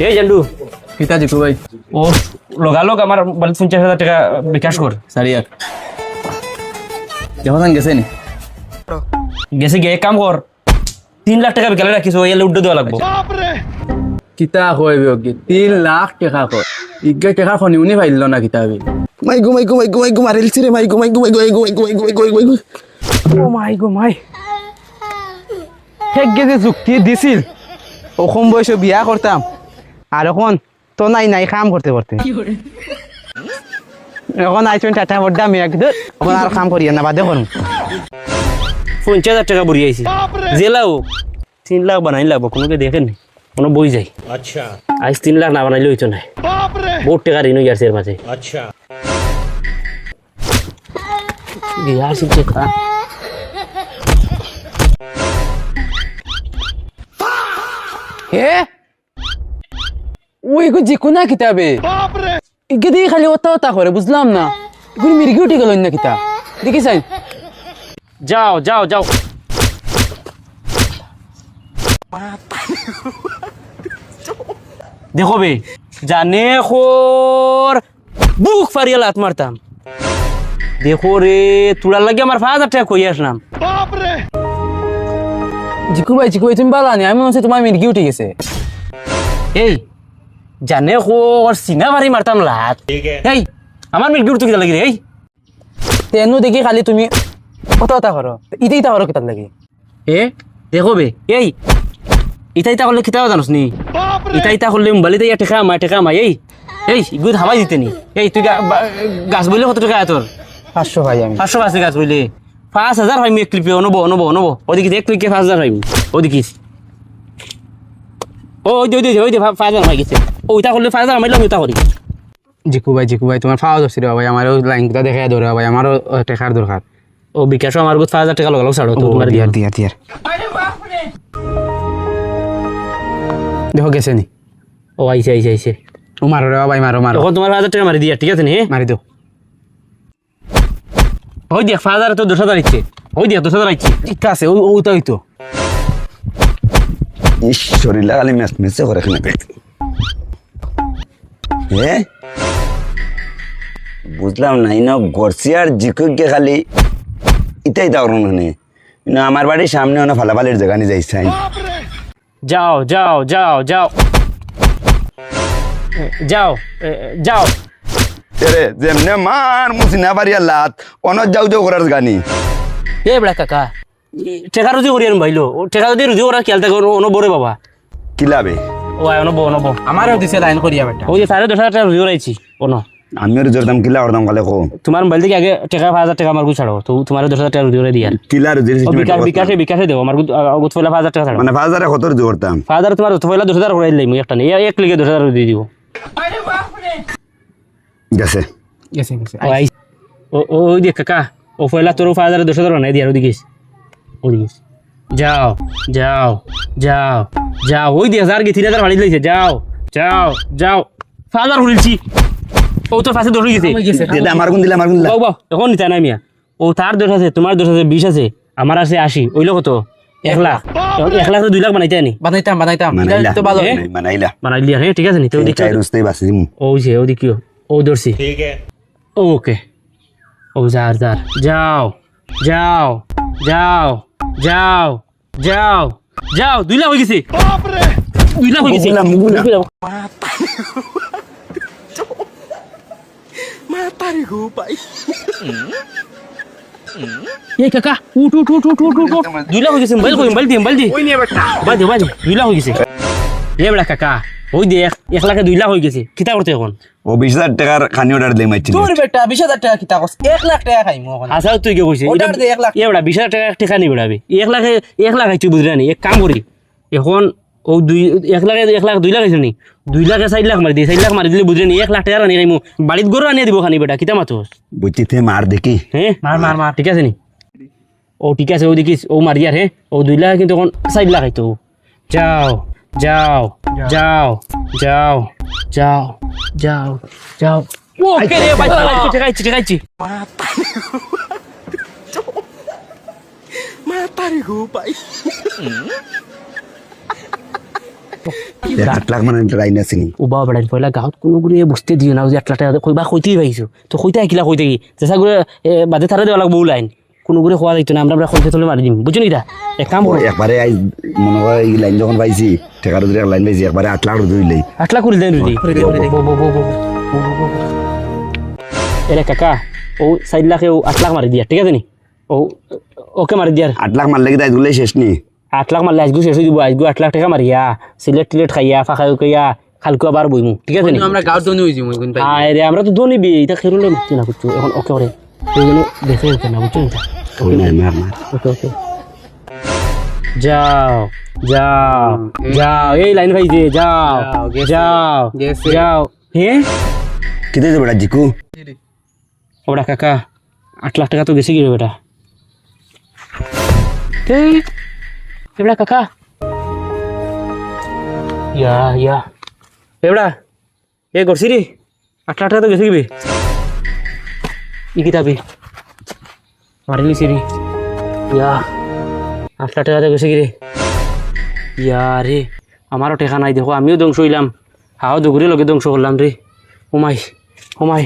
এই জান্ডু কিতা জিকু ভাই ও লগালগ আমার বলে 50,000 টাকা বিকাশ কর সারিয়া কেমন গেছে নি গেছে গিয়ে এক কাম কর 3 লাখ টাকা বিকালে রাখিস ওই এলে উড্ডো দেওয়া লাগবো কিতা কই বিয়োগি 3 লাখ টাকা কই ইগা টাকা খনি উনি পাইল না কিতাবি মাইগো মারিলছি রে মাইগো ও মাই হেক গেছে যুক্তি দিছিল ও কম বয়সে বিয়া করতাম আর এখন তো নাই কাম করতে এখন আইসুন টাটা বড্ডা আমি একদম এখন আর কাম করি না বাদে করুন 50,000 টাকা বুড়ি আইছি জেলাও 3 লাখ বানাই লাগবো কোনোকে দেখেন নি কোনো বই যাই আচ্ছা আজ 3 লাখ না বানাইলে হইতো না বহুত টাকা ঋণ হয়ে গেছে এর মাঝে আচ্ছা বিয়া শিখছে খা হে ওই গো জিকু না কিতাবে ইগে দিয়ে খালি ওতা করে বুঝলাম না এগুলো মির্গি উঠে গেল না কিতা দেখি সাইন যাও দেখো বে জানে খোর বুক ফারিয়া লাত মারতাম দেখো রে তুলার লাগে আমার 5,000 টাকা কই আসলাম জিকু ভাই তুমি বালা নি আমি মনে হচ্ছে তোমার মির্গি উঠে গেছে এই জানে খোর সিনা ভারি মারতাম লাত এই আমার মিল গুড় তুই লাগি রে এই তেনু দেখি খালি তুমি ওতা করো ইটা করো কিতাব লাগে এ দেখো বে এই ইটা করলে কিতাব জানোস নি ইটা করলে মোবাইলে ইয়া টেকা মা এই গুড হামাই দিতে নি এই তুই গাছ বইলে কত টাকা তোর 500 ভাই আমি 500 আছে গাছ বইলে 5,000 ভাই এক ক্লিপে অনবো ওদিকে এক ক্লিপে 5,000 ভাই ওদিকে ওই দে 5,000 হয়ে গেছে ওইটা করলে 5,000 মাইলাম ওইটা করি জিকু ভাই তোমার ফাওয়া দছি রে ভাই আমারও লাইনটা দেখা ধরে ভাই আমারও টাকার দরকার ও বিকাশও আমার 5,000 টাকা লাগালো ছাড়ো তো তোমার দিয়ার দেখো গেছে নি ও আইছে ও মারো রে ভাই মারো তখন তোমার 5,000 টাকা মারি দিয়া ঠিক আছে নি মারি দাও ওই দেখ 5,000 তো 10,000 ইচ্ছে ওই দেখ 10,000 ইচ্ছে ঠিক আছে ওটাই তো ঈশ্বরী লাগালি মেসে করে এখানে বুঝলাম না ইনো গর্সিয়ার জিকুকে খালি ইটাই দাও না আমার বাড়ির সামনে অনেক ফালাফালির জায়গা নিয়ে যাইছে যাও রে যেমনে মার মুসিনা বাড়িয়া লাত অনত যাও করার গানি এ বড়া কাকা টেকা রুজি করি আন ভাইলো টেকা যদি রুজি করার খেয়াল থাকে বরে বাবা কিলাবে ও অনব আমারও দিছে লাইন করিয়া বেটা ওই যে 10,500 টাকা রুজি করাইছি আমিও রুজোর দাম কিলা ওর দাম কালে কো তোমার মোবাইল থেকে আগে টাকা 5,000 টাকা আমার ছাড়ো তো তোমার 10,000 টাকা রুজি করে দিয়া কিলা রুজির বিকাশে দেবো আমার গুত পয়লা 5,000 টাকা ছাড়ো মানে 5,000 কত রুজি করতাম 5,000 তোমার পয়লা 10,000 করে দিলাম একটা নেই এক লিগে 10,000 রুজি দিব গেছে ওই দেখ কাকা ও পয়লা তোর 5,000 10,000 বানাই দিয়া ওদিকে যাও ওই 10,000 কি 3,000 বাড়ি লইছে যাও 5,000 উড়িলছি ও তোর পাশে দৌড়ে গেছে আমার কোন দিলা এখন নিতে নাই মিয়া ও তার 10 আছে তোমার 10 আছে 20 আছে আমার আছে 80 ওইলো কত 1 লাখ 1 লাখ তো 2 লাখ বানাইতে আনি বানাইতাম তো ভালো বানাইলি হ্যাঁ ঠিক আছে নিতে ওদিকে ওদিকে ও দর্শি ঠিক আছে ওকে ও যাও 2 লাখ হয়ে গেছে 2 লাখ হয়ে গেছে এই কাকা উঠ 2 লাখ হয়ে গেছে মোবাইল দি 2 লাখ হয়ে গেছে এ বড়া কাকা ওই দেখ 1 লাখে 2 লাখ হয়ে গেছে কিতা করতে এখন ও 20,000 টাকার খানি অর্ডার দিই মাইছি তোর বেটা 20,000 টাকা কিতা কস 1 লাখ টাকা খাইমু এখন আচ্ছা তুই কি কইছিস অর্ডার দে 1 লাখ এ বড়া 20,000 টাকা নি বেড়াবি 1 লাখ তুই বুঝলি না এক কাম করি এখন ও 1 লাখ 2 লাখ হইছে নি 2 লাখে 4 লাখ মারি দি 4 লাখ মারি দিলে বুঝলি নি 1 লাখ টাকা আনি রাইমু বাড়িত গরু আনিয়ে দিব খানি বেটা কিতা মাতোস বুঝিতে মার দেখি হ্যাঁ মার ঠিক আছে নি ও ঠিক আছে ও দেখিস ও মারি আর হ্যাঁ ও 2 লাখ কিন্তু এখন 4 লাখ হইতো যাও ওকে রে ভাই ঠেকাইছি 8 লাখ মানে লাইন আছে নি উবা বেড়াই পয়লা গাঁৱত কোনো গুড়ি বুঝতে দিও না যে 1 লাখ টাকা কইবা কইতেই পাইছো তো কইতে আইকিলা কইতে কি যেসা গুড়ে বাদে থারে দেওয়া লাগবো লাইন কোনো গুড়ে খোয়া যাইতো না আমরা কইতে চলে মারি দিম বুঝছো নি এটা এক কাম করো একবারে আই মনে হয় এই লাইন যখন পাইছি টাকার ধরে লাইন পাইছি একবারে 8 লাখ ধরলেই 8 লাখ করে দেন রে এরে কাকা ও 4 লাখে ও 8 লাখ মারি দিয়া ঠিক আছে নি ও ওকে মারি দিয়ার 8 লাখ মারলে কি তাই ধরলেই শেষ নি 8 লাখ মারলে আজগু শেষ হয়ে দিব আজগু 8 লাখ টাকা মারিয়া সিলেট টিলেট খাইয়া ফাঁকা কইয়া খালকু আবার বইমু ঠিক আছে নি আমরা গাঁৱত দনি হইছি মই কোন পাই আরে আমরা তো দোনি বি এটা খেরুলে মুক্তি না করছো এখন ওকে ওরে এই জন্য দেখে ওকে না বুঝছো এটা ওই নাই মার ওকে ওকে যাও যাও যাও এই লাইন ভাই যে যাও যাও গেছে। যাও হে কিতে যে বেটা জিকু ওরা কাকা 8 লাখ টাকা তো গেছে কি রে বেটা এই এবড়া কাকা ইয়া এবড়া এ করছি রে 8 লাখ টাকা তো গেছে কি বে ই কিতাবি মারিলি সিরি ইয়া 8 লাখ টাকা তো গেছে কি রে ইয়া রে আমারও টেকা নাই দেখো আমিও ধ্বংস হইলাম হাও দুগুরে লগে ধ্বংস করলাম রে ওমাই